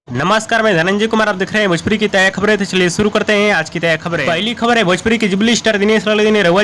नमस्कार, मैं धनंजय कुमार। आप देख रहे हैं भोजपुरी की तय खबरें। तो चलिए शुरू करते हैं आज की तय खबरें। पहली खबर है भोजपुरी के जुबली स्टार दिनेश लाल निरहुआ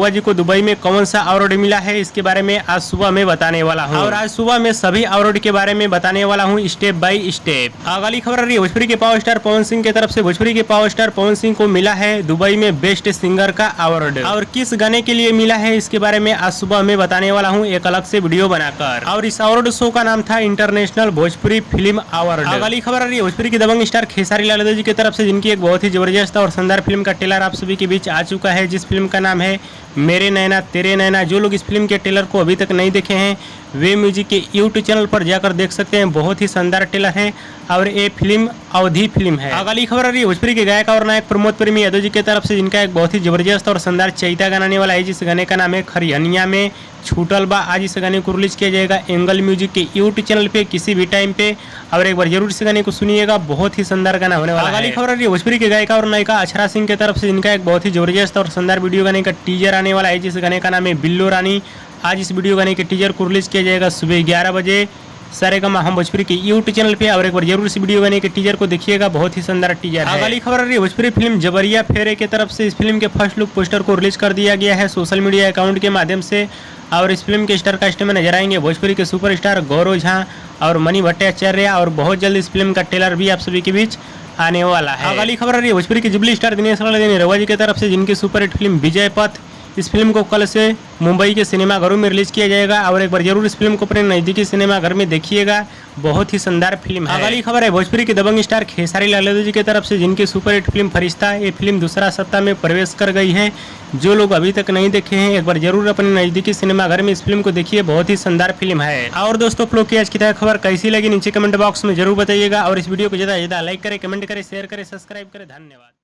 जी को दुबई में कौन सा अवार्ड मिला है, इसके बारे में आज सुबह में बताने वाला हूं। और आज सुबह में सभी अवार्ड के बारे में बताने वाला हूं स्टेप बाय स्टेप। अगली खबर आ रही है भोजपुरी के पावर स्टार पवन सिंह की तरफ से। भोजपुरी के पावर स्टार पवन सिंह को मिला है दुबई में बेस्ट सिंगर का अवार्ड। और किस गाने के लिए मिला है इसके बारे में आज सुबह में बताने वाला हूँ एक अलग से वीडियो बनाकर। और इस अवार्ड शो का नाम था इंटरनेशनल भोजपुरी फिल्म अवार्ड। अगली खबर आ रही है भोजपुरी की दबंग स्टार खेसारी लाल यादव जी की तरफ से, जिनकी एक बहुत ही जबरदस्त और शानदार फिल्म का ट्रेलर आप सभी के बीच आ चुका है, जिस फिल्म का नाम है मेरे नैना तेरे नैना। जो लोग इस फिल्म के ट्रेलर को अभी तक नहीं देखे हैं वे म्यूजिक के यूट्यूब चैनल पर जाकर देख सकते हैं। बहुत ही शानदार ट्रेलर है और ये फिल्म अवधि फिल्म है। अगली खबर आ रही है भोजपुरी के गायक और नायक प्रमोद प्रेमी यादव जी की तरफ से, जिनका एक बहुत ही जबरदस्त और शानदार चैता गाना आने वाला है, जिस गाने का नाम है खरिहनिया में छूटल बा। आज इस गाने को रिलीज किया जाएगा एंगल म्यूजिक के यूट्यूब चैनल पे किसी भी टाइम पे, और एक बार जरूर इस गाने को सुनिएगा, बहुत ही शानदार गाना होने वाला है। अगली खबर आ रही है भोजपुरी के गायिका और नायिका अक्षरा सिंह की तरफ से, जिनका एक बहुत ही जबरदस्त और शानदार वीडियो गाने का टीजर आने वाला है, जिस गाने का नाम है बिल्लो रानी। आज इस वीडियो गाने के टीजर को रिलीज किया जाएगा सुबह 11 बजे सारेगामा हम भोजपुरी के यूट्यूब चैनल पे, और एक बार जरूर इस वीडियो गाने के टीजर को देखिएगा, बहुत ही शानदार टीजर है। अगली खबर आ रही है भोजपुरी फिल्म जबरिया फेरे की तरफ से। इस फिल्म के फर्स्ट लुक पोस्टर को रिलीज कर दिया गया है सोशल मीडिया अकाउंट के माध्यम से। और इस फिल्म के स्टार कास्ट में नजर आएंगे भोजपुरी के सुपरस्टार गौरव झा और मणि भट्टाचार्य, और बहुत जल्द इस फिल्म का ट्रेलर भी आप सभी के बीच आने वाला है। अगली खबर आ रही है भोजपुरी के जुबली स्टार दिनेश लाल निरहुआ जी की तरफ से, जिनकी सुपरहिट फिल्म विजय पथ। इस फिल्म को कल से मुंबई के सिनेमाघरों में रिलीज किया जाएगा, और एक बार जरूर इस फिल्म को अपने नजदीकी सिनेमाघर में देखिएगा, बहुत ही शानदार फिल्म है। अगली खबर है भोजपुरी के दबंग स्टार खेसारी लाल यादव जी की तरफ से, जिनकी सुपरहिट फिल्म फरिश्ता, ये फिल्म दूसरा सप्ताह में प्रवेश कर गई है। जो लोग अभी तक नहीं देखे हैं एक बार जरूर अपने नजदीकी सिनेमाघर में इस फिल्म को देखिए, बहुत ही शानदार फिल्म है। और दोस्तों, आप लोग की आज की खबर कैसी लगी नीचे कमेंट बॉक्स में जरूर बताइएगा, और इस वीडियो को ज्यादा लाइक करें, कमेंट करें, शेयर करें, सब्सक्राइब करें। धन्यवाद।